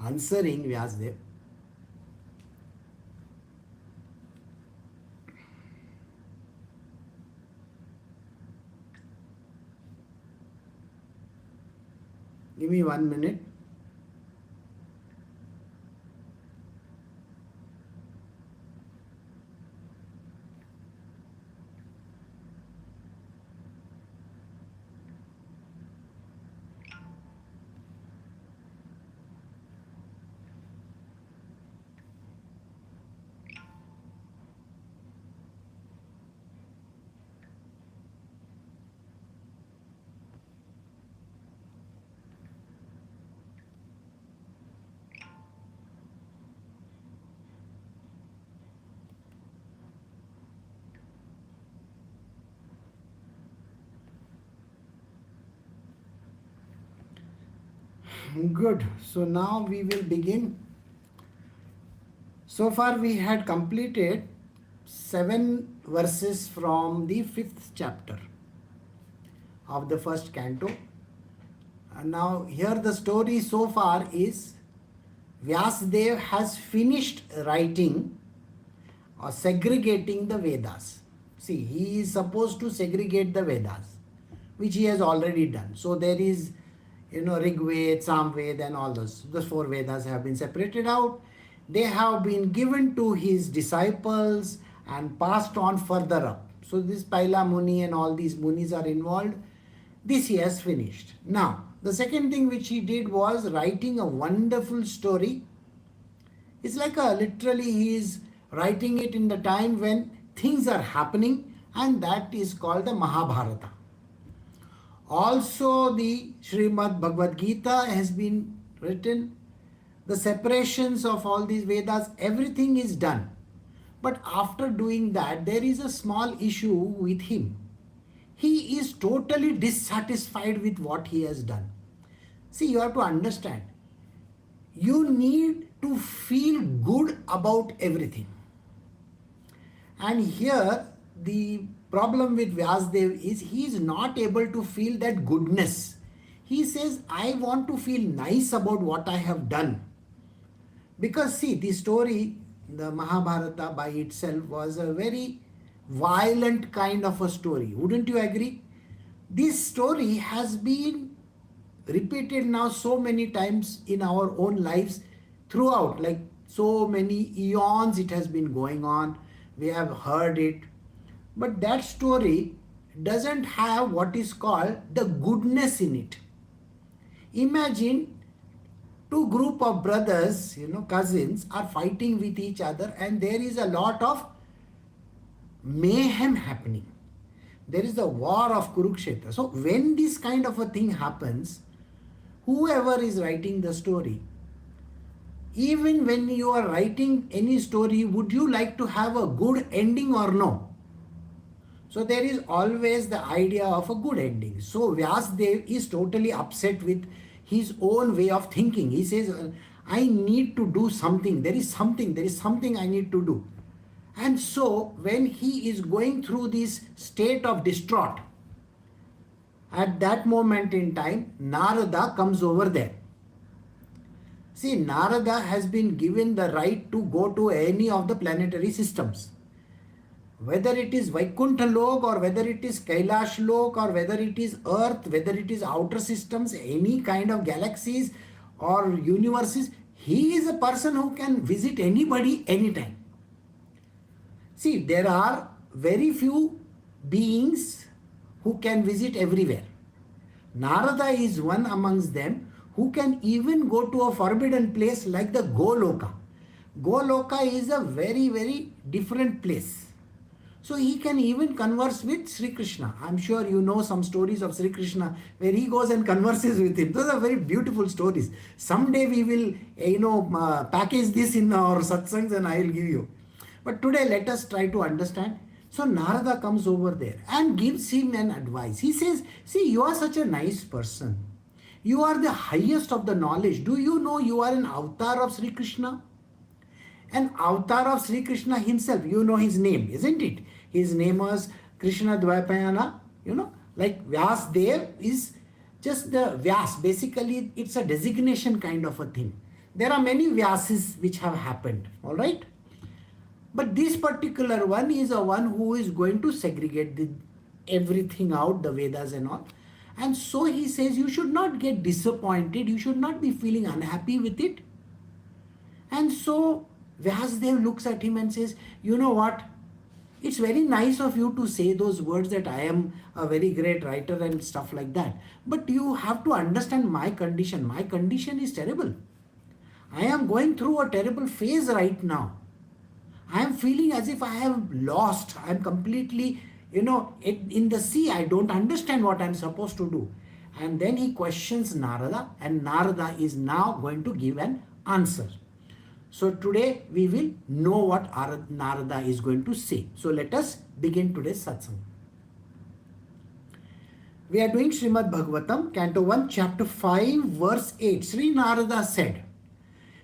answering Vyasdev. Give me 1 minute. Good. So now we will begin. So far we had completed 7 verses from the 5th chapter of the first canto. And now here the story so far is Vyasdev has finished writing or segregating the Vedas. See, he is supposed to segregate the Vedas, which he has already done. So there is, Rig Ved, Sam Ved and all those. Those 4 Vedas have been separated out. They have been given to his disciples and passed on further up. So this Paila Muni and all these Munis are involved. This he has finished. Now, the second thing which he did was writing a wonderful story. It's like literally he is writing it in the time when things are happening, and that is called the Mahabharata. Also the Srimad Bhagavad Gita has been written. The separations of all these Vedas, everything is done. But after doing that, there is a small issue with him. He is totally dissatisfied with what he has done. See, you have to understand, you need to feel good about everything. And here the problem with Vyasdev is he is not able to feel that goodness. He says, I want to feel nice about what I have done. Because see, the story, the Mahabharata by itself was a very violent kind of a story. Wouldn't you agree? This story has been repeated now so many times in our own lives throughout, like so many eons it has been going on. We have heard it. But that story doesn't have what is called the goodness in it. Imagine 2 group of brothers, cousins are fighting with each other, and there is a lot of mayhem happening. There is the war of Kurukshetra. So when this kind of a thing happens, whoever is writing the story, even when you are writing any story, would you like to have a good ending or no? So there is always the idea of a good ending. So Vyasdev is totally upset with his own way of thinking. He says, I need to do something. There is something I need to do. And so when he is going through this state of distraught, at that moment in time, Narada comes over there. See, Narada has been given the right to go to any of the planetary systems. Whether it is Vaikuntha Lok or whether it is Kailash Lok or whether it is Earth, whether it is outer systems, any kind of galaxies or universes, he is a person who can visit anybody anytime. See, there are very few beings who can visit everywhere. Narada is one amongst them who can even go to a forbidden place like the Goloka. Goloka is a very, very different place. So he can even converse with Shri Krishna. I'm sure you know some stories of Shri Krishna where he goes and converses with him. Those are very beautiful stories. Someday we will, package this in our satsangs and I will give you. But today let us try to understand. So Narada comes over there and gives him an advice. He says, see, you are such a nice person. You are the highest of the knowledge. Do you know you are an avatar of Shri Krishna? An avatar of Shri Krishna himself. You know his name, isn't it? His name was Krishna Dvaipayana. Like Vyasdev is just the Vyas. Basically, it's a designation kind of a thing. There are many Vyasas which have happened, all right? But this particular one is a one who is going to segregate everything out, the Vedas and all. And so he says you should not get disappointed, you should not be feeling unhappy with it. And so Vyasdev looks at him and says, you know what? It's very nice of you to say those words that I am a very great writer and stuff like that. But you have to understand my condition. My condition is terrible. I am going through a terrible phase right now. I am feeling as if I have lost. I am completely, in the sea. I don't understand what I am supposed to do. And then he questions Narada, and Narada is now going to give an answer. So today we will know what Narada is going to say. So let us begin today's satsang. We are doing Srimad Bhagavatam, Canto 1, Chapter 5, Verse 8. Sri Narada said,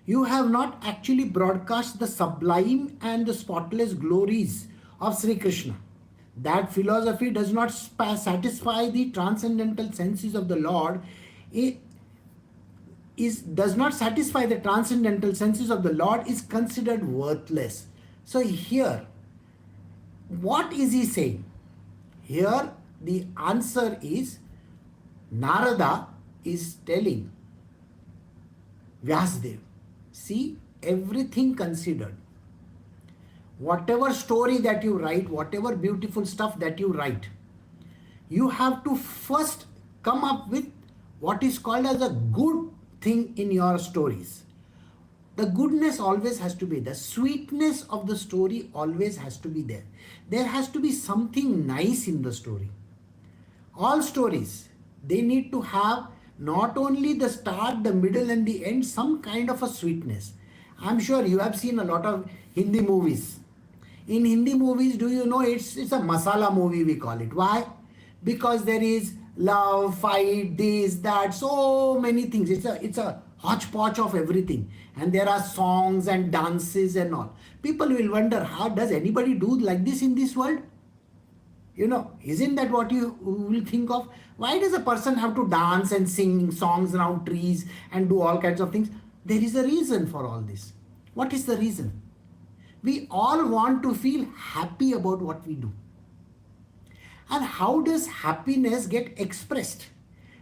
you have not actually broadcast the sublime and the spotless glories of Shri Krishna. That philosophy does not satisfy the transcendental senses of the Lord. Does not satisfy the transcendental senses of the Lord is considered worthless. So here, what is he saying? Here the answer is, Narada is telling Vyasdev, see, everything considered, whatever story that you write, whatever beautiful stuff that you write, you have to first come up with what is called as a good thing in your stories. The goodness always has to be there. Sweetness of the story always has to be there. There has to be something nice in the story. All stories, they need to have not only the start, the middle and the end, some kind of a sweetness. I'm sure you have seen a lot of Hindi movies. In Hindi movies, do you know it's a masala movie, we call it. Why? Because there is love, fight, this, that, so many things. It's a hodgepodge of everything. And there are songs and dances and all. People will wonder, how does anybody do like this in this world? Isn't that what you will think of? Why does a person have to dance and sing songs around trees and do all kinds of things? There is a reason for all this. What is the reason? We all want to feel happy about what we do. And how does happiness get expressed?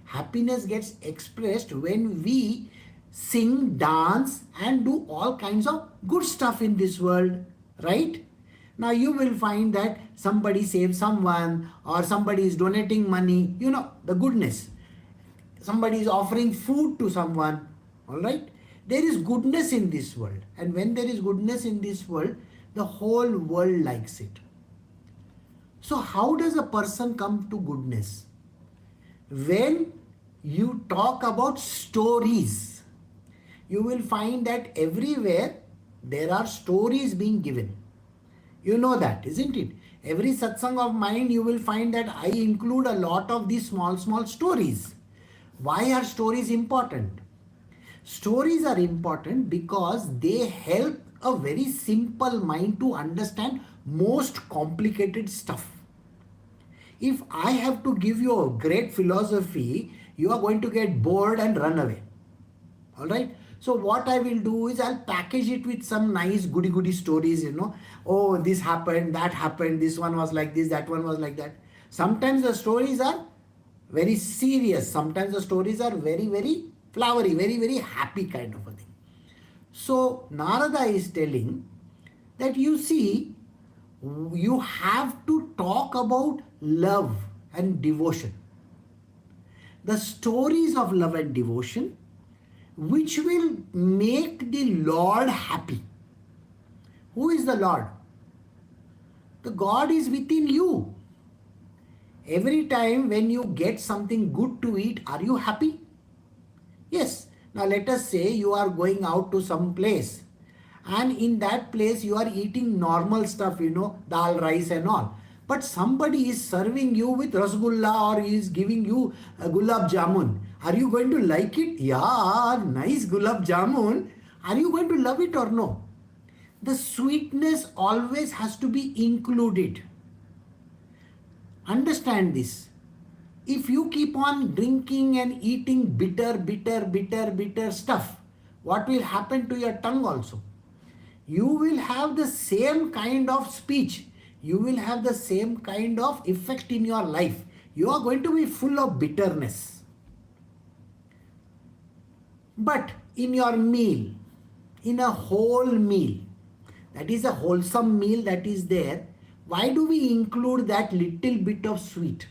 Happiness gets expressed when we sing, dance, and do all kinds of good stuff in this world, right? Now you will find that somebody saves someone, or somebody is donating money, the goodness. Somebody is offering food to someone, all right? There is goodness in this world. And when there is goodness in this world, the whole world likes it. So how does a person come to goodness? When you talk about stories, you will find that everywhere there are stories being given. You know that, isn't it? Every satsang of mine, you will find that I include a lot of these small stories. Why are stories important? Stories are important because they help a very simple mind to understand most complicated stuff. If I have to give you a great philosophy, you are going to get bored and run away. All right? So what I will do is I'll package it with some nice goody stories, Oh, this happened, that happened, this one was like this, that one was like that. Sometimes the stories are very serious. Sometimes the stories are very, very flowery, very, very happy kind of a thing. So Narada is telling that you see, you have to talk about love and devotion. The stories of love and devotion which will make the Lord happy. Who is the Lord? The God is within you. Every time when you get something good to eat, are you happy? Yes. Now let us say you are going out to some place, and in that place you are eating normal stuff, dal, rice and all. But somebody is serving you with rasgulla or is giving you a gulab jamun. Are you going to like it? Yeah, nice gulab jamun. Are you going to love it or no? The sweetness always has to be included. Understand this. If you keep on drinking and eating bitter stuff, what will happen to your tongue also? You will have the same kind of speech. You will have the same kind of effect in your life. You are going to be full of bitterness. But in your meal, in a whole meal, that is a wholesome meal that is there, why do we include that little bit of sweet?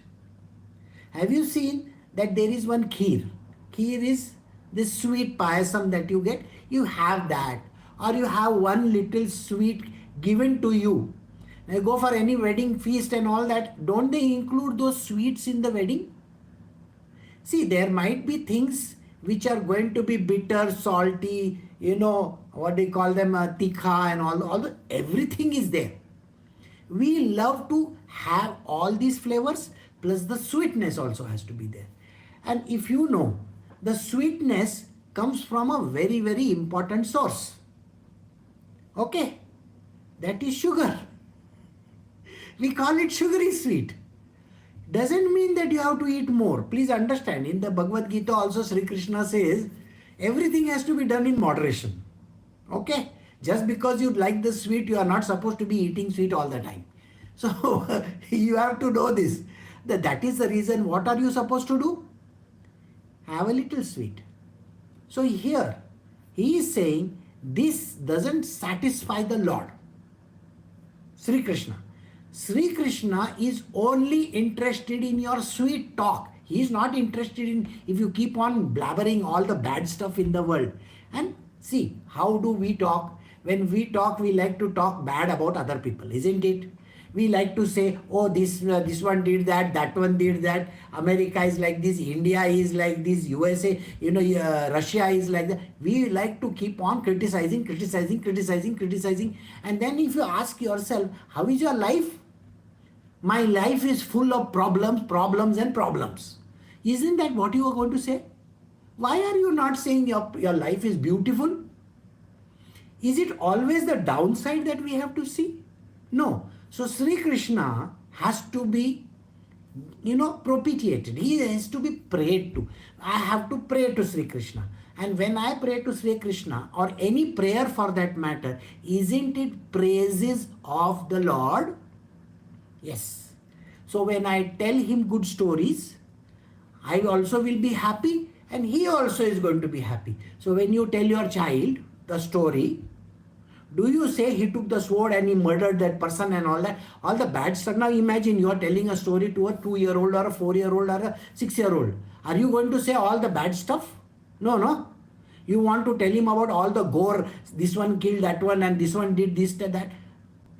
Have you seen that there is one kheer? Kheer is this sweet payasam that you get. You have that. Or you have one little sweet given to you. Now you go for any wedding feast and all that. Don't they include those sweets in the wedding? See, there might be things which are going to be bitter, salty, what do you call them, tikha and all everything is there. We love to have all these flavors, plus the sweetness also has to be there. And if you know, the sweetness comes from a very, very important source. Okay, that is sugar. We call it sugary sweet. Doesn't mean that you have to eat more. Please understand, in the Bhagavad Gita also Shri Krishna says, everything has to be done in moderation. Okay? Just because you like the sweet, you are not supposed to be eating sweet all the time. So, you have to know this. That is the reason, what are you supposed to do? Have a little sweet. So here, he is saying, this doesn't satisfy the Lord. Sri Krishna. Sri Krishna is only interested in your sweet talk. He is not interested in if you keep on blabbering all the bad stuff in the world. And see, how do we talk? When we talk, we like to talk bad about other people, isn't it? We like to say, oh, this one did that one did that, America is like this, India is like this, USA, Russia is like that. We like to keep on criticizing. And then if you ask yourself, how is your life? My life is full of problems and problems. Isn't that what you are going to say? Why are you not saying your life is beautiful? Is it always the downside that we have to see? No. So Sri Krishna has to be, propitiated. He has to be prayed to. I have to pray to Sri Krishna. And when I pray to Sri Krishna, or any prayer for that matter, isn't it praises of the Lord? Yes. So when I tell him good stories, I also will be happy and he also is going to be happy. So when you tell your child the story, do you say he took the sword and he murdered that person and all that? All the bad stuff. Now imagine you are telling a story to a 2-year-old or a 4-year-old or a 6-year-old. Are you going to say all the bad stuff? No. You want to tell him about all the gore. This one killed that one and this one did this, that.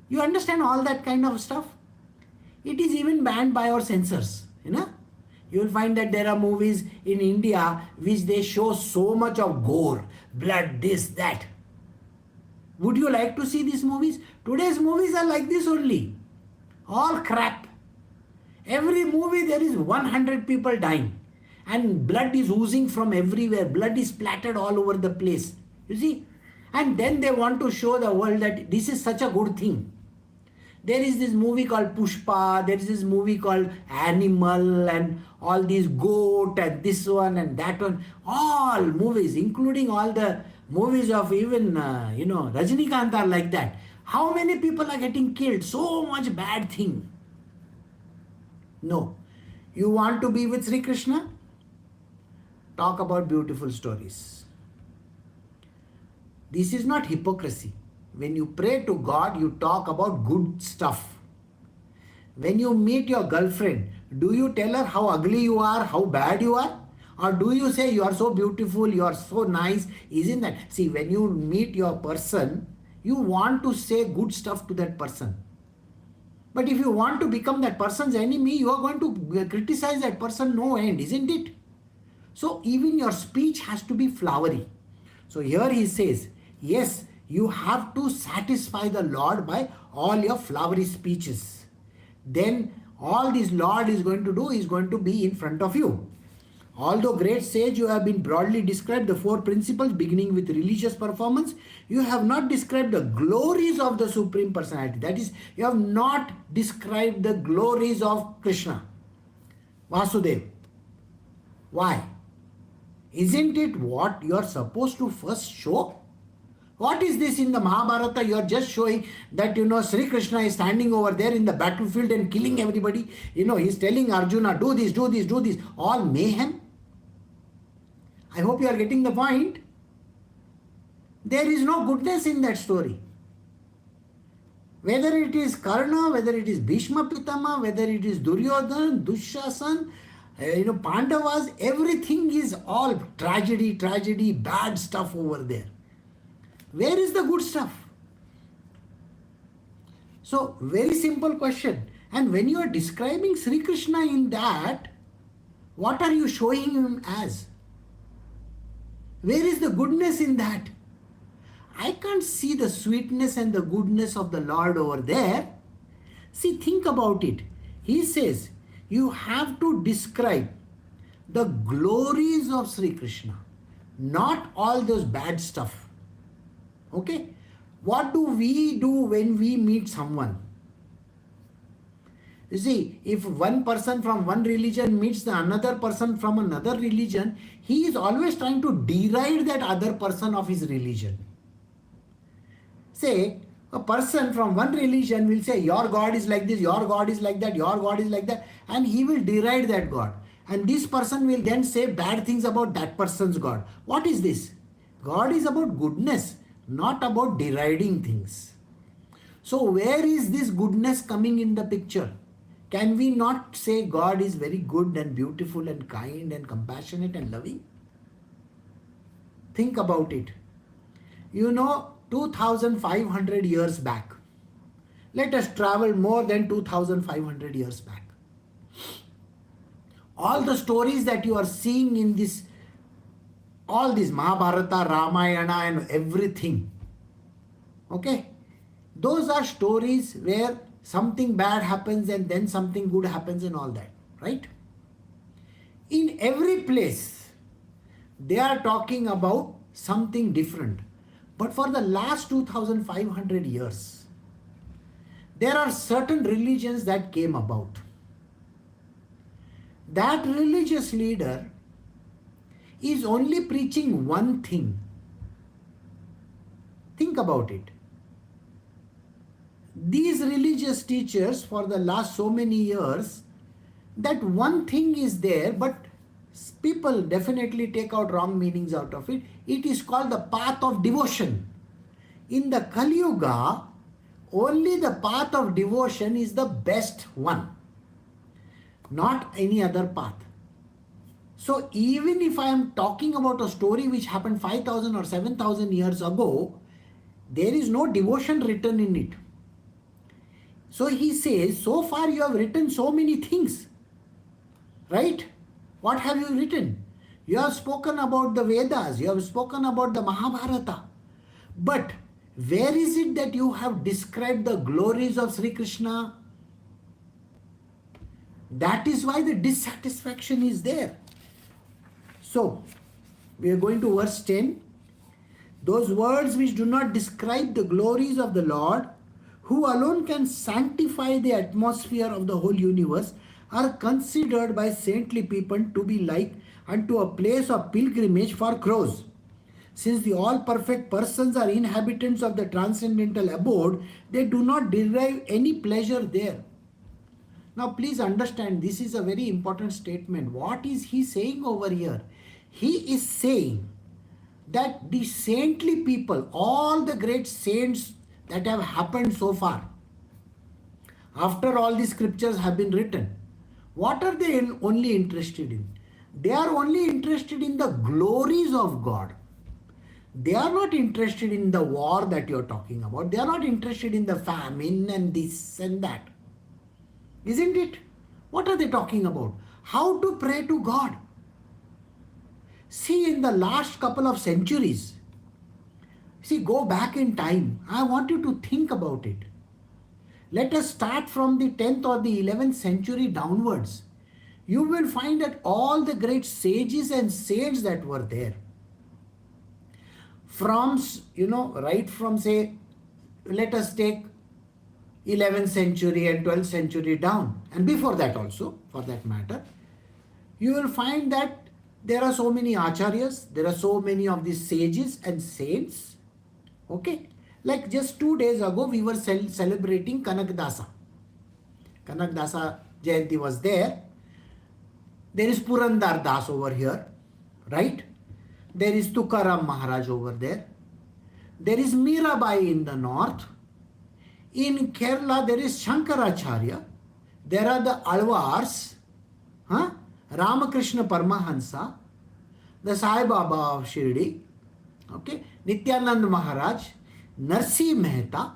You understand all that kind of stuff? It is even banned by our censors. You will find that there are movies in India which they show so much of gore, blood, this, that. Would you like to see these movies? Today's movies are like this only. All crap. Every movie there is 100 people dying. And blood is oozing from everywhere. Blood is splattered all over the place. You see? And then they want to show the world that this is such a good thing. There is this movie called Pushpa. There is this movie called Animal and all these goat and this one and that one. All movies, including all the movies of even, Rajinikanth are like that. How many people are getting killed? So much bad thing. No. You want to be with Sri Krishna? Talk about beautiful stories. This is not hypocrisy. When you pray to God, you talk about good stuff. When you meet your girlfriend, do you tell her how ugly you are, how bad you are? Or do you say you are so beautiful, you are so nice? Isn't that? See, when you meet your person, you want to say good stuff to that person. But if you want to become that person's enemy, you are going to criticize that person no end, isn't it? So even your speech has to be flowery. So here he says, yes, you have to satisfy the Lord by all your flowery speeches. Then all this Lord is going to do is going to be in front of you. Although great sage, you have been broadly described the 4 principles beginning with religious performance. You have not described the glories of the Supreme Personality. That is, you have not described the glories of Krishna, Vyasdev. Why? Isn't it what you are supposed to first show? What is this in the Mahabharata? You are just showing that, Sri Krishna is standing over there in the battlefield and killing everybody. He's telling Arjuna, do this, do this, do this. All mayhem. I hope you are getting the point. There is no goodness in that story. Whether it is Karna, whether it is Bhishma Pitama, whether it is Duryodhana, Dushasan, Pandavas, everything is all tragedy, bad stuff over there. Where is the good stuff? So, very simple question. And when you are describing Sri Krishna in that, what are you showing him as? Where is the goodness in that? I can't see the sweetness and the goodness of the Lord over there. See, think about it. He says, you have to describe the glories of Sri Krishna, not all those bad stuff. Okay? What do we do when we meet someone? You see, if one person from one religion meets the another person from another religion, he is always trying to deride that other person of his religion. Say, a person from one religion will say, your God is like this, your God is like that, your God is like that, and he will deride that God. And this person will then say bad things about that person's God. What is this? God is about goodness, not about deriding things. So where is this goodness coming in the picture? Can we not say God is very good and beautiful and kind and compassionate and loving? Think about it. 2,500 years back. Let us travel more than 2,500 years back. All the stories that you are seeing in all this Mahabharata, Ramayana and everything. Okay? Those are stories where something bad happens and then something good happens and all that. Right? In every place, they are talking about something different. But for the last 2,500 years, there are certain religions that came about. That religious leader is only preaching one thing. Think about it. These religious teachers for the last so many years, that one thing is there, but people definitely take out wrong meanings out of it. It is called the path of devotion. In the Kali Yuga, only the path of devotion is the best one, not any other path. So even if I am talking about a story which happened 5,000 or 7,000 years ago, there is no devotion written in it. So he says, so far you have written so many things, right? What have you written? You have spoken about the Vedas, you have spoken about the Mahabharata. But where is it that you have described the glories of Sri Krishna? That is why the dissatisfaction is there. So, we are going to verse 10. Those words which do not describe the glories of the Lord, who alone can sanctify the atmosphere of the whole universe, are considered by saintly people to be like unto a place of pilgrimage for crows. Since the all-perfect persons are inhabitants of the transcendental abode, they do not derive any pleasure there. Now please understand, this is a very important statement. What is he saying over here? He is saying that the saintly people, all the great saints that have happened so far, after all the scriptures have been written, what are they only interested in? They are only interested in the glories of God. They are not interested in the war that you are talking about. They are not interested in the famine and this and that. Isn't it? What are they talking about? How to pray to God. See, in the last couple of centuries, go back in time. I want you to think about it. Let us start from the 10th or the 11th century downwards. You will find that all the great sages and saints that were there, from, right from say, let us take 11th century and 12th century down, and before that also, for that matter, you will find that There are so many acharyas, there are so many of these sages and saints. Okay, like just 2 days ago we were celebrating Kanakdasa. Kanakdasa Jayanti was there. There is Purandar Das over here, right? There is Tukaram Maharaj over there. There is Mirabai in the north. In Kerala there is Shankaracharya. There are the Alvars, Ramakrishna Paramahansa, the Sai Baba of Shirdi, okay, Nityanand Maharaj, Narsi Mehta.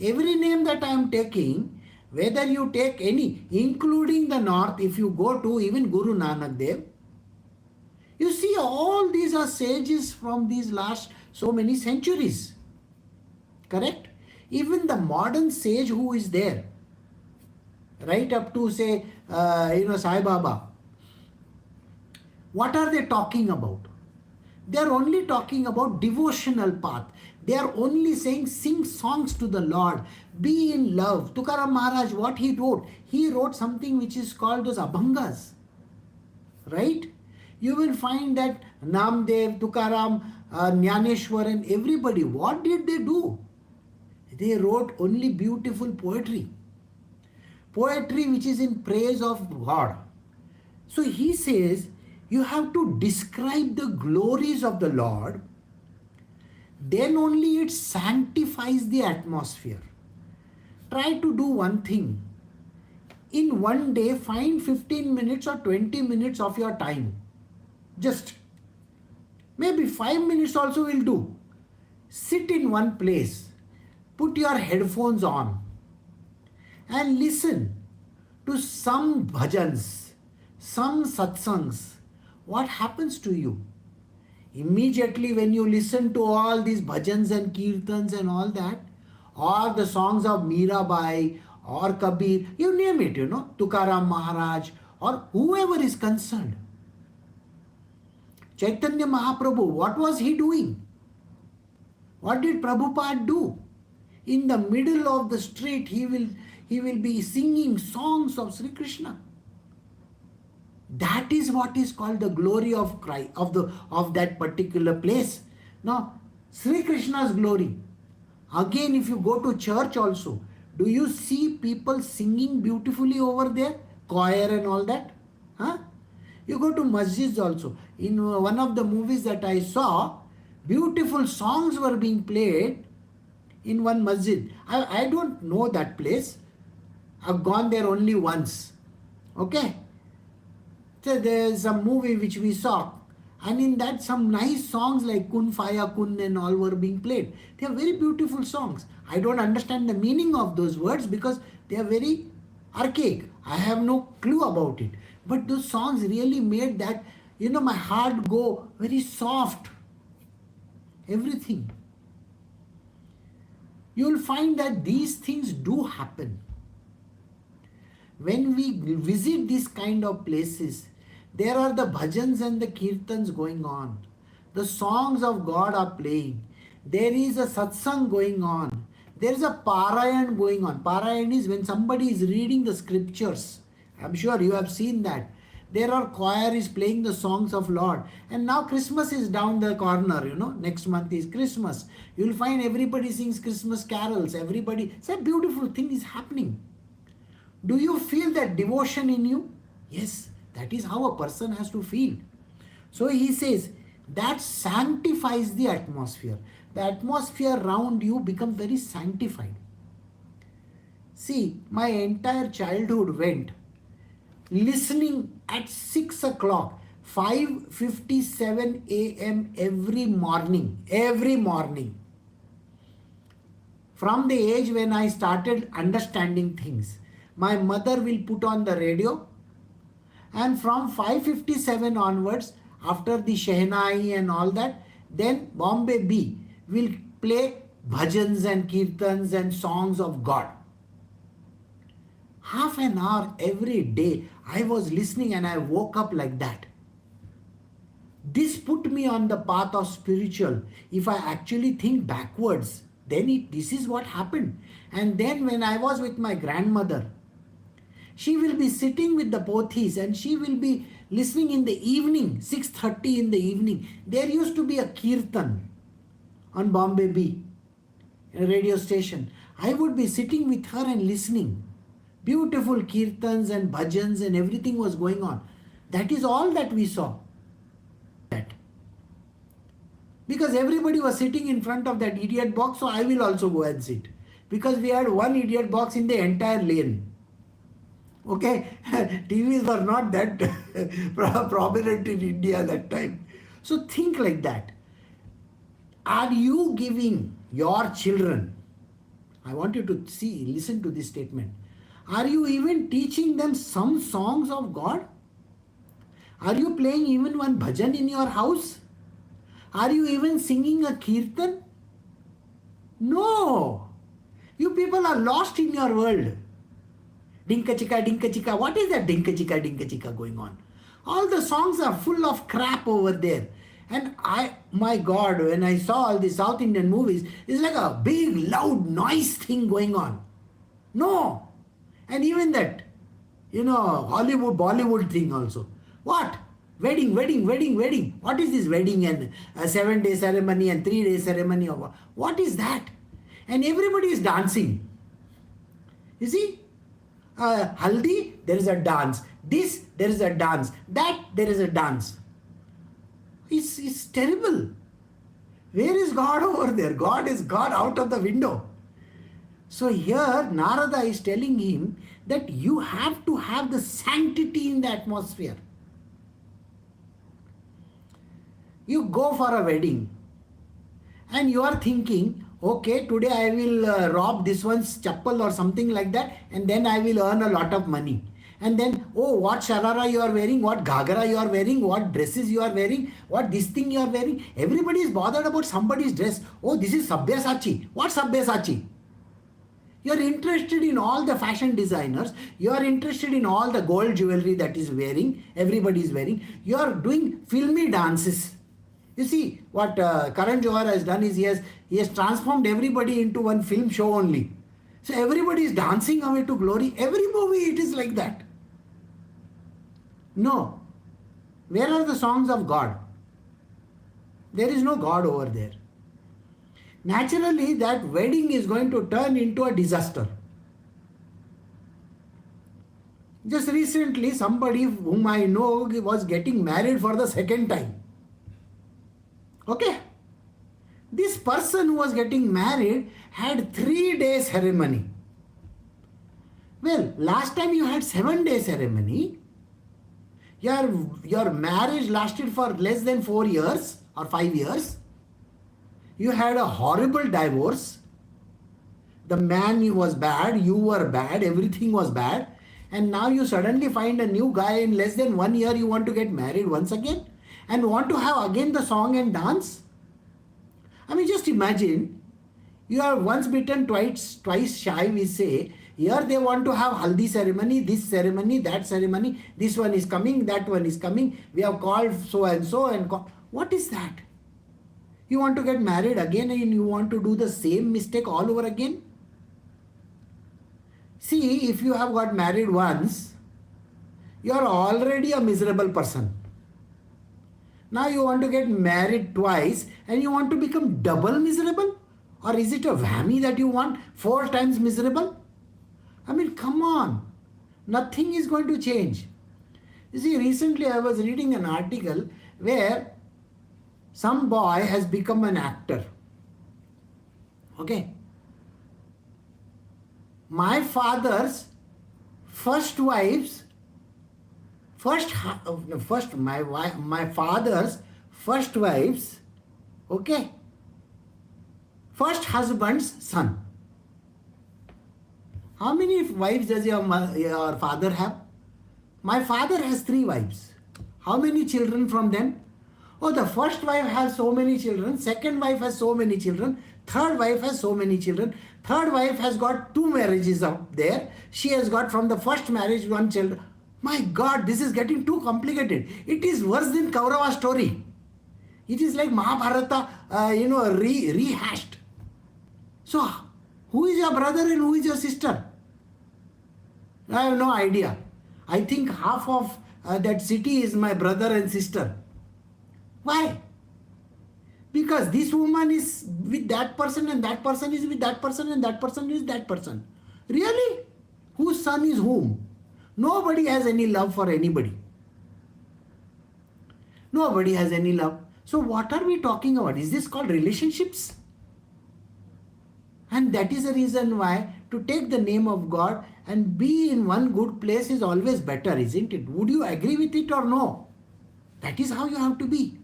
Every name that I am taking, whether you take any, including the north, if you go to even Guru Nanak Dev, you see all these are sages from these last so many centuries. Correct? Even the modern sage who is there, right up to say, Sai Baba, what are they talking about? They are only talking about devotional path. They are only saying sing songs to the Lord, be in love. Tukaram Maharaj, what he wrote something which is called as Abhangas. Right? You will find that Namdev, Tukaram, Jnaneshwar and everybody, what did they do? They wrote only beautiful poetry. Poetry which is in praise of God. So he says, you have to describe the glories of the Lord, then only it sanctifies the atmosphere. Try to do one thing. In one day, find 15 minutes or 20 minutes of your time. Just maybe 5 minutes also will do. Sit in one place. Put your headphones on and listen to some bhajans, some satsangs. What happens to you? Immediately when you listen to all these bhajans and kirtans and all that, or the songs of Mirabai or Kabir, you name it, Tukaram Maharaj or whoever is concerned. Chaitanya Mahaprabhu, what was he doing? What did Prabhupada do? In the middle of the street, he will be singing songs of Shri Krishna. That is what is called the glory of Christ, of that particular place. Now, Shri Krishna's glory. Again, if you go to church also, do you see people singing beautifully over there? Choir and all that? You go to masjids also. In one of the movies that I saw, beautiful songs were being played in one masjid. I don't know that place. I've gone there only once. Okay? So there's a movie which we saw, and in that some nice songs like Kun Faya Kun and all were being played. They are very beautiful songs. I don't understand the meaning of those words because they are very archaic. I have no clue about it. But those songs really made that, my heart go very soft. Everything. You will find that these things do happen. When we visit these kind of places, there are the bhajans and the kirtans going on. The songs of God are playing. There is a satsang going on. There is a parayan going on. Parayan is when somebody is reading the scriptures. I'm sure you have seen that. There are choir is playing the songs of Lord. And now Christmas is down the corner, Next month is Christmas. You'll find everybody sings Christmas carols. Everybody. It's a beautiful thing is happening. Do you feel that devotion in you? Yes, that is how a person has to feel. So he says, that sanctifies the atmosphere. The atmosphere around you becomes very sanctified. See, my entire childhood went listening at 6 o'clock, 5:57 a.m. every morning. From the age when I started understanding things, my mother will put on the radio, and from 5:57 onwards, after the Shehnai and all that, then Bombay B will play bhajans and kirtans and songs of God. Half an hour every day I was listening and I woke up like that. This put me on the path of spiritual. If I actually think backwards, then this is what happened. And then when I was with my grandmother, She will be sitting with the pothis and she will be listening in the evening, 6:30 in the evening. There used to be a kirtan on Bombay B, a radio station. I would be sitting with her and listening. Beautiful kirtans and bhajans and everything was going on. That is all that we saw. That. Because everybody was sitting in front of that idiot box, so I will also go and sit. Because we had one idiot box in the entire lane. Okay, TVs were not that prominent in India that time. So think like that. Are you giving your children, I want you to listen to this statement. Are you even teaching them some songs of God? Are you playing even one bhajan in your house? Are you even singing a kirtan? No. You people are lost in your world. Dinka chika, what is that dinka chika going on? All the songs are full of crap over there. And my God, when I saw all the South Indian movies, it's like a big loud noise thing going on. No. And even that, Hollywood, Bollywood thing also. What? Wedding. What is this wedding and a 7-day ceremony and 3-day ceremony? What is that? And everybody is dancing. You see? Haldi, there is a dance. This, there is a dance. That, there is a dance. It's terrible. Where is God over there? God is God out of the window. So here Narada is telling him that you have to have the sanctity in the atmosphere. You go for a wedding and you are thinking, okay, today I will rob this one's chappal or something like that, and then I will earn a lot of money. And then, oh, what sharara you are wearing, what ghagara you are wearing, what dresses you are wearing, what this thing you are wearing. Everybody is bothered about somebody's dress. Oh, this is Sabyasachi. What Sabyasachi? You are interested in all the fashion designers. You are interested in all the gold jewelry that is wearing. Everybody is wearing. You are doing filmy dances. You see, what Karan Johar has done is he has transformed everybody into one film show only. So everybody is dancing away to glory. Every movie it is like that. No. Where are the songs of God? There is no God over there. Naturally, that wedding is going to turn into a disaster. Just recently, somebody whom I know was getting married for the second time. Okay? This person who was getting married had 3-day ceremony. Well, last time you had 7-day ceremony. Your marriage lasted for less than 4 years or 5 years. You had a horrible divorce. The man was bad, you were bad, everything was bad. And now you suddenly find a new guy in less than 1 year, you want to get married once again and want to have again the song and dance. I mean, just imagine, you are once bitten, twice shy, we say. Here they want to have haldi ceremony, this ceremony, that ceremony. This one is coming, that one is coming. We have called so and so and what is that? You want to get married again and you want to do the same mistake all over again? See, if you have got married once, you are already a miserable person. Now you want to get married twice and you want to become double miserable? Or is it a whammy that you want 4 times miserable? I mean, come on. Nothing is going to change. You see, recently I was reading an article where some boy has become an actor. Okay. My father's first wife's my father's first wife's, okay, first husband's son. How many wives does your father have? My father has 3 wives. How many children from them? Oh, the first wife has so many children, second wife has so many children, third wife has so many children, third wife has got 2 marriages up there. She has got from the first marriage 1 child. My God, this is getting too complicated. It is worse than Kaurava story. It is like Mahabharata, rehashed. So, who is your brother and who is your sister? I have no idea. I think half of that city is my brother and sister. Why? Because this woman is with that person and that person is with that person and that person is that person. Really? Whose son is whom? Nobody has any love for anybody. Nobody has any love. So what are we talking about? Is this called relationships? And that is the reason why to take the name of God and be in one good place is always better, isn't it? Would you agree with it or no? That is how you have to be.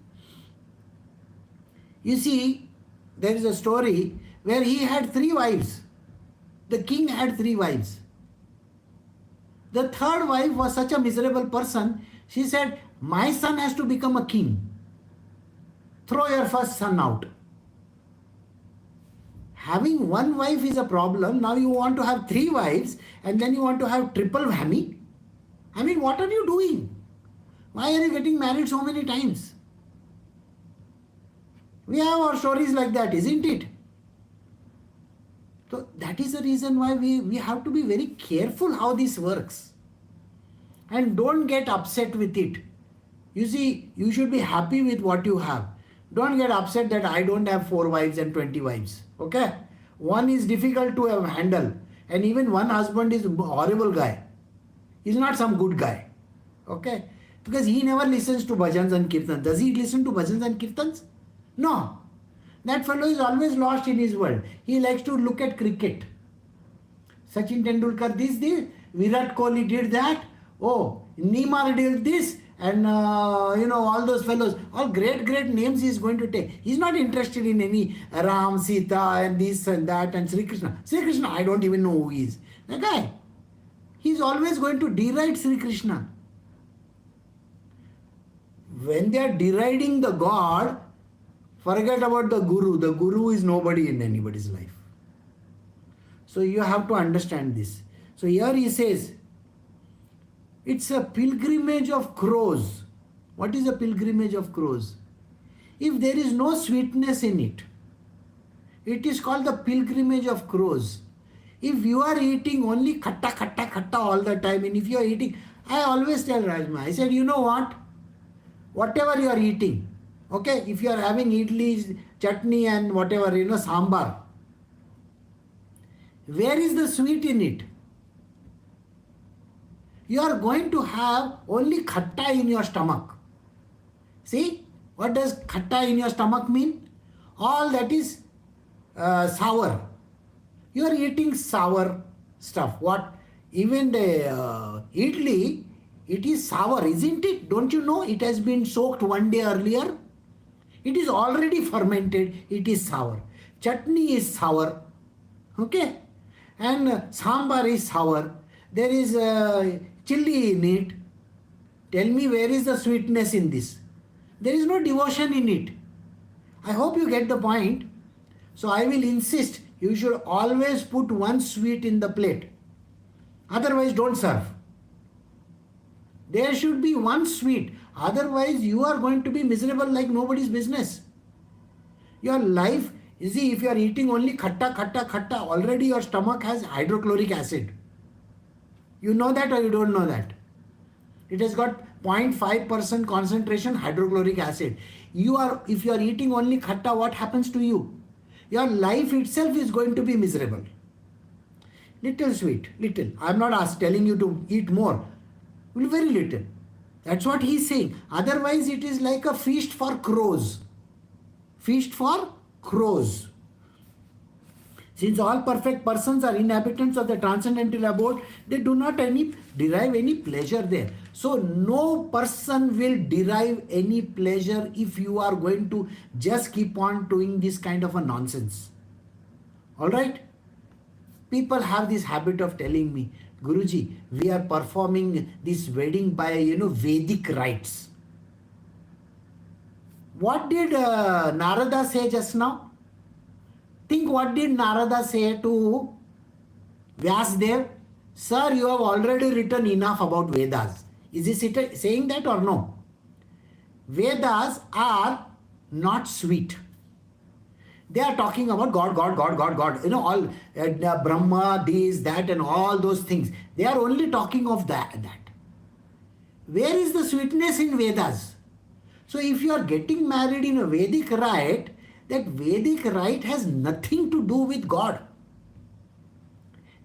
You see, there is a story where he had 3 wives. The king had 3 wives. The third wife was such a miserable person. She said, my son has to become a king. Throw your first son out. Having one wife is a problem. Now you want to have 3 wives and then you want to have triple whammy. I mean, what are you doing? Why are you getting married so many times? We have our stories like that, isn't it? So that is the reason why we have to be very careful how this works. And don't get upset with it. You see, you should be happy with what you have. Don't get upset that I don't have 4 wives and 20 wives. Okay? One is difficult to handle. And even one husband is a horrible guy. He's not some good guy. Okay? Because he never listens to bhajans and kirtans. Does he listen to bhajans and kirtans? No. That fellow is always lost in his world. He likes to look at cricket. Sachin Tendulkar this, Virat Kohli did that. Oh, Neymar did this. And all those fellows, all great names he is going to take. He's not interested in any Ram, Sita and this and that and Shri Krishna. Shri Krishna, I don't even know who he is. The guy, he's always going to deride Shri Krishna. When they are deriding the God, forget about the Guru. The Guru is nobody in anybody's life. So you have to understand this. So here he says, it's a pilgrimage of crows. What is a pilgrimage of crows? If there is no sweetness in it, it is called the pilgrimage of crows. If you are eating only khatta all the time, and if you are eating, I always tell Rajma, I said, you know what? Whatever you are eating, okay, if you are having idli, chutney and whatever, sambar, where is the sweet in it? You are going to have only khatta in your stomach. See, what does khatta in your stomach mean? All that is sour. You are eating sour stuff. What? Even the idli, it is sour, isn't it? Don't you know? It has been soaked one day earlier. It is already fermented. It is sour. Chutney is sour. Okay? And sambar is sour. There is chili in it. Tell me, where is the sweetness in this? There is no devotion in it. I hope you get the point. So I will insist, you should always put one sweet in the plate. Otherwise, don't serve. There should be one sweet. Otherwise, you are going to be miserable like nobody's business. Your life, you see, if you are eating only khatta, already your stomach has hydrochloric acid. You know that or you don't know that? It has got 0.5% concentration hydrochloric acid. If you are eating only khatta, what happens to you? Your life itself is going to be miserable. Little sweet, little. I am not telling you to eat more. Very little. That's what he is saying. Otherwise, it is like a feast for crows. Feast for crows. Since all perfect persons are inhabitants of the transcendental abode, they do not derive any pleasure there. So no person will derive any pleasure if you are going to just keep on doing this kind of a nonsense. Alright? People have this habit of telling me, Guruji, we are performing this wedding by, Vedic rites. What did Narada say just now? Think, what did Narada say to Vyasdev? Sir, you have already written enough about Vedas. Is he saying that or no? Vedas are not sweet. They are talking about God, God, God, God, God. All Brahma, this, that, and all those things. They are only talking of that. Where is the sweetness in Vedas? So if you are getting married in a Vedic rite, that Vedic rite has nothing to do with God.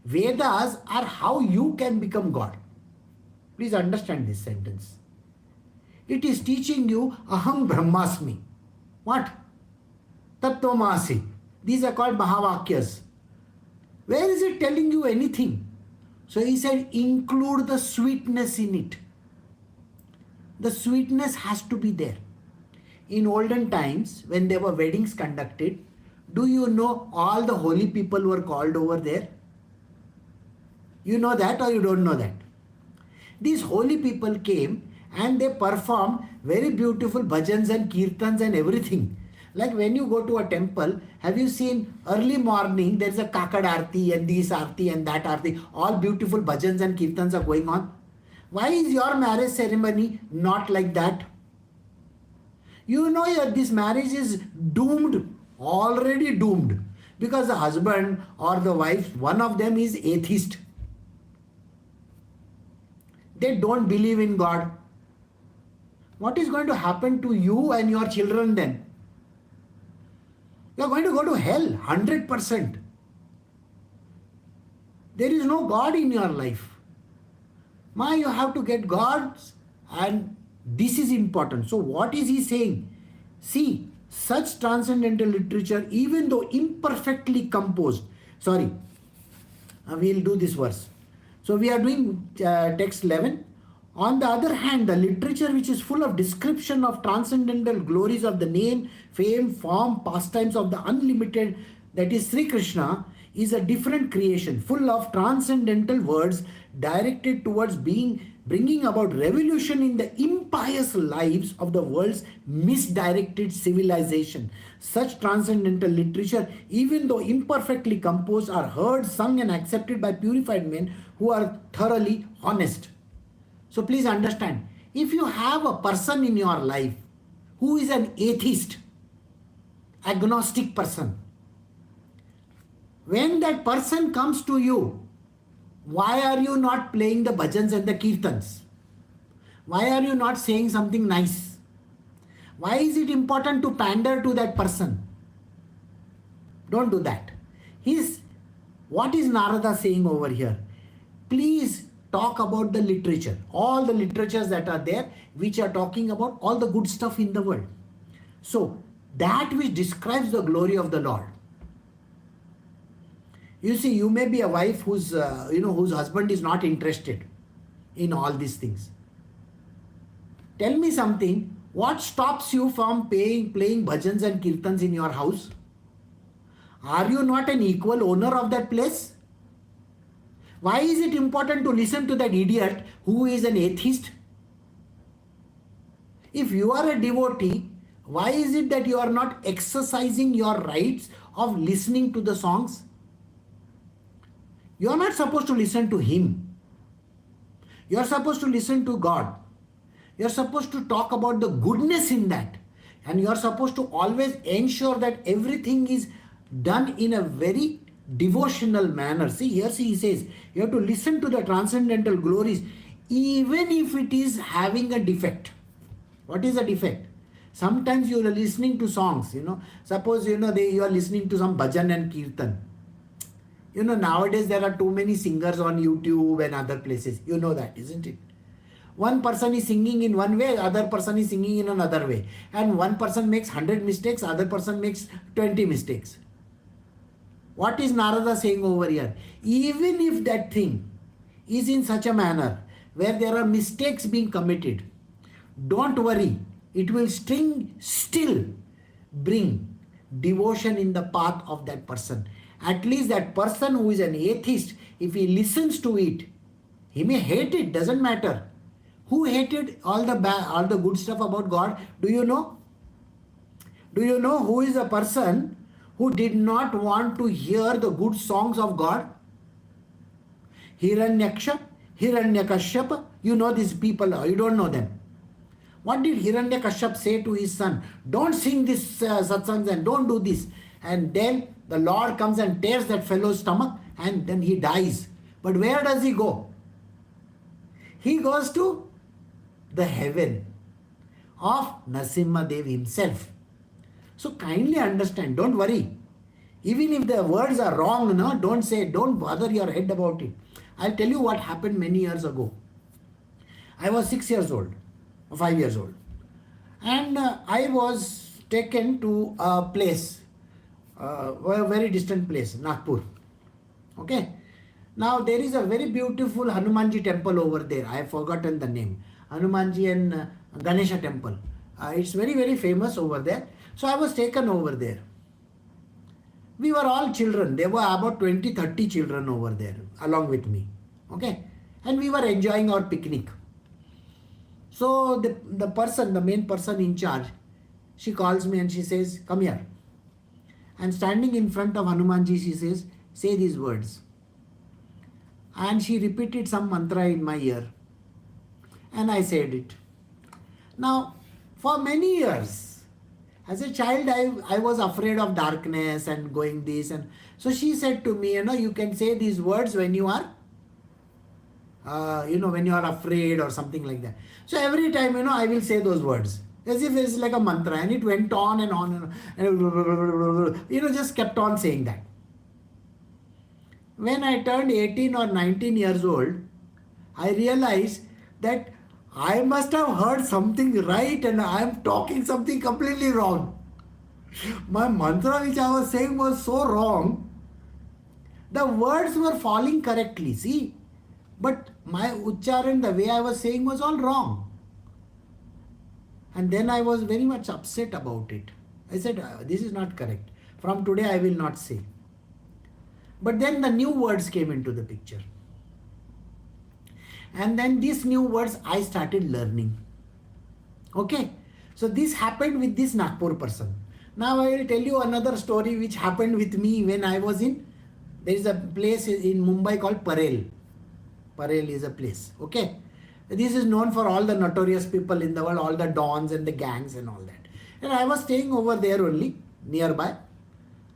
Vedas are how you can become God. Please understand this sentence. It is teaching you Aham Brahmasmi. What? Tattvamasi. These are called Mahavakyas. Where is it telling you anything? So he said, include the sweetness in it. The sweetness has to be there. In olden times, when there were weddings conducted, do you know all the holy people were called over there? You know that or you don't know that? These holy people came and they performed very beautiful bhajans and kirtans and everything. Like when you go to a temple, have you seen early morning there's a kakad arti and this arti and that arti, all beautiful bhajans and kirtans are going on. Why is your marriage ceremony not like that? You know that this marriage is doomed, already doomed, because the husband or the wife, one of them is atheist. They don't believe in God. What is going to happen to you and your children then? You are going to go to hell, 100%. There is no God in your life. You have to get God's, and this is important. So what is he saying? See, such transcendental literature, even though imperfectly composed, we'll do this verse. So we are doing text 11. On the other hand, the literature which is full of description of transcendental glories of the name, fame, form, pastimes of the unlimited, that is Sri Krishna, is a different creation, full of transcendental words directed towards bringing about revolution in the impious lives of the world's misdirected civilization. Such transcendental literature, even though imperfectly composed, are heard, sung and accepted by purified men who are thoroughly honest. So please understand, if you have a person in your life who is an atheist, agnostic person, when that person comes to you, why are you not playing the bhajans and the kirtans? Why are you not saying something nice? Why is it important to pander to that person? Don't do that. What is Narada saying over here? Please talk about the literature. All the literatures that are there, which are talking about all the good stuff in the world. So, that which describes the glory of the Lord. You see, you may be a wife whose husband is not interested in all these things. Tell me something. What stops you from playing bhajans and kirtans in your house? Are you not an equal owner of that place? Why is it important to listen to that idiot who is an atheist? If you are a devotee, why is it that you are not exercising your rights of listening to the songs? You are not supposed to listen to him. You are supposed to listen to God. You are supposed to talk about the goodness in that. And you are supposed to always ensure that everything is done in a very devotional manner. See, here he says, you have to listen to the transcendental glories even if it is having a defect. What is a defect? Sometimes you are listening to songs, Suppose, you are listening to some bhajan and kirtan. Nowadays there are too many singers on YouTube and other places. You know that, isn't it? One person is singing in one way, other person is singing in another way. And one person makes 100 mistakes, other person makes 20 mistakes. What is Narada saying over here? Even if that thing is in such a manner where there are mistakes being committed, don't worry. It will still bring devotion in the path of that person. At least that person who is an atheist, if he listens to it, he may hate it, doesn't matter. Who hated all the good stuff about God? Do you know? Do you know who is a person who did not want to hear the good songs of God? Hiranyaksha, Hiranyakashyapa. You know these people, or you don't know them. What did Hiranyakashyap say to his son? Don't sing this satsangs and don't do this. And then the Lord comes and tears that fellow's stomach and then he dies. But where does he go? He goes to the heaven of Narasimhadev himself. So kindly understand, don't worry. Even if the words are wrong, no, don't bother your head about it. I'll tell you what happened many years ago. I was 6 years old, 5 years old. And I was taken to a place, a very distant place, Nagpur. Okay. Now there is a very beautiful Hanumanji temple over there. I have forgotten the name. Hanumanji and Ganesha temple. It's very, very famous over there. So I was taken over there. We were all children. There were about 20, 30 children over there along with me. Okay. And we were enjoying our picnic. So the main person in charge, she calls me and she says, come here. And standing in front of Hanumanji, she says, say these words. And she repeated some mantra in my ear. And I said it. Now, for many years, as a child, I was afraid of darkness and going this. And so she said to me, you can say these words when you are, when you are afraid or something like that. So every time, I will say those words. As if it's like a mantra. And it went on and on and just kept on saying that. When I turned 18 or 19 years old, I realized that I must have heard something right and I am talking something completely wrong. My mantra which I was saying was so wrong. The words were falling correctly, see. But my uchcharan, the way I was saying was all wrong. And then I was very much upset about it. I said, this is not correct. From today I will not say. But then the new words came into the picture. And then these new words I started learning. Okay. So this happened with this Nagpur person. Now I will tell you another story which happened with me when I was there is a place in Mumbai called Parel. Parel is a place. Okay. This is known for all the notorious people in the world, all the dons and the gangs and all that. And I was staying over there only, nearby.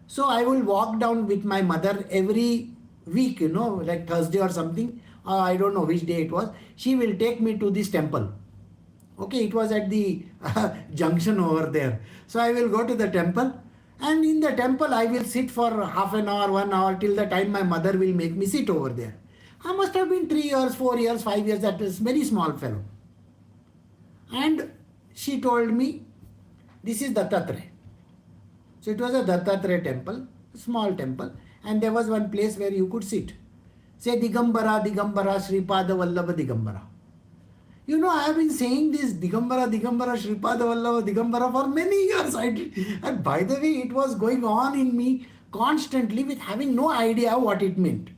So I will walk down with my mother every week, like Thursday or something. I don't know which day it was. She will take me to this temple. Okay, it was at the junction over there. So I will go to the temple. And in the temple, I will sit for half an hour, 1 hour, till the time my mother will make me sit over there. I must have been 3 years, 4 years, 5 years. That is very small fellow. And she told me, this is Dattatreya. So it was a Dattatreya temple, a small temple, and there was one place where you could sit. Say Digambara, Digambara, Sripada Vallabha Digambara. I have been saying this Digambara, Digambara, Sripada Vallabha Digambara for many years. And by the way, it was going on in me constantly with having no idea what it meant.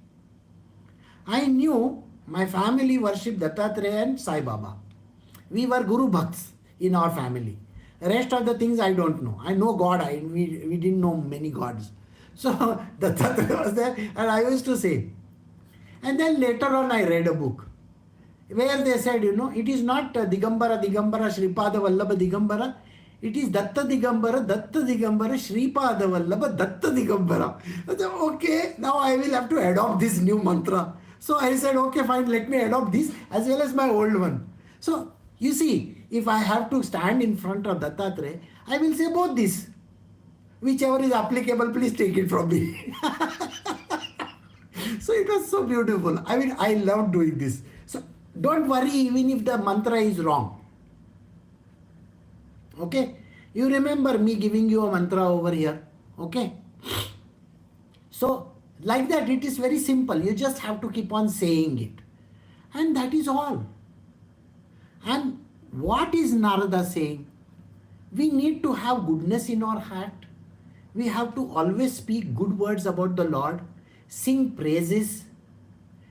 I knew my family worshipped Dattatreya and Sai Baba. We were Guru Bhakts in our family. Rest of the things I don't know. I know God. We didn't know many gods. So Dattatreya was there and I used to say. And then later on I read a book where they said, it is not Digambara, Digambara, Sripada Vallabha Digambara. It is Datta Digambara, Sripada Vallabha, Datta Digambara. I said, okay, now I will have to adopt this new mantra. So I said, okay, fine, let me adopt this as well as my old one. So you see, if I have to stand in front of Dattatreya, I will say both this. Whichever is applicable, please take it from me. So it was so beautiful. I love doing this. So don't worry even if the mantra is wrong. Okay? You remember me giving you a mantra over here. Okay? So like that, it is very simple. You just have to keep on saying it. And that is all. And what is Narada saying? We need to have goodness in our heart. We have to always speak good words about the Lord, sing praises.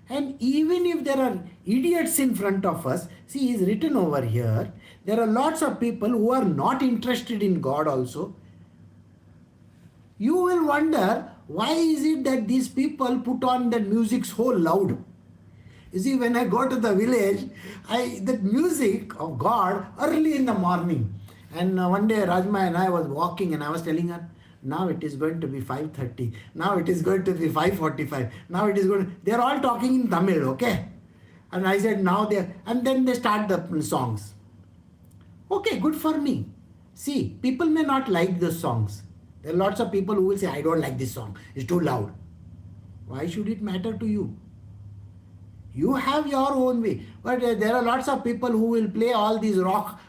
And even if there are idiots in front of us, see, is written over here, there are lots of people who are not interested in God also. You will wonder, why is it that these people put on that music so loud? You see, when I go to the village, the music of God early in the morning. And one day Rajma and I was walking and I was telling her, Now it is going to be 5:30. Now it is going to be 5:45. Now it is going. They're all talking in Tamil, okay? And I said now and then they start the songs. Okay, good for me. See, people may not like the songs. There are lots of people who will say, I don't like this song. It's too loud. Why should it matter to you? You have your own way. But there are lots of people who will play all these rock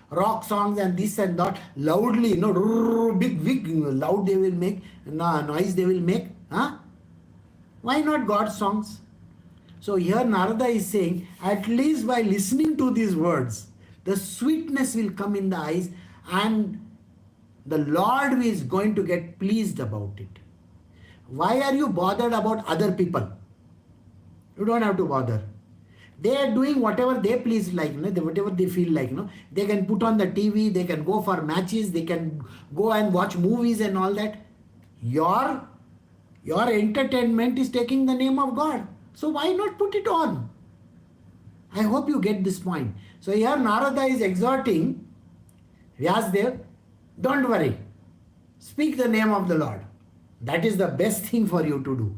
songs and this and that loudly, big loud they will make, noise they will make. Huh? Why not God's songs? So here Narada is saying, at least by listening to these words, the sweetness will come in the eyes and the Lord is going to get pleased about it. Why are you bothered about other people? You don't have to bother. They are doing whatever they please like, whatever they feel like. They can put on the TV, they can go for matches, they can go and watch movies and all that. Your entertainment is taking the name of God. So why not put it on? I hope you get this point. So here Narada is exhorting Vyasdev, don't worry. Speak the name of the Lord. That is the best thing for you to do.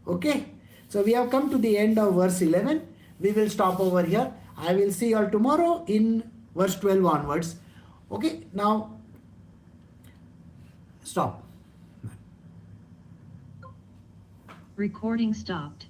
Okay? So we have come to the end of verse 11. We will stop over here. I will see you all tomorrow in verse 12 onwards. Okay? Now, stop. Recording stopped.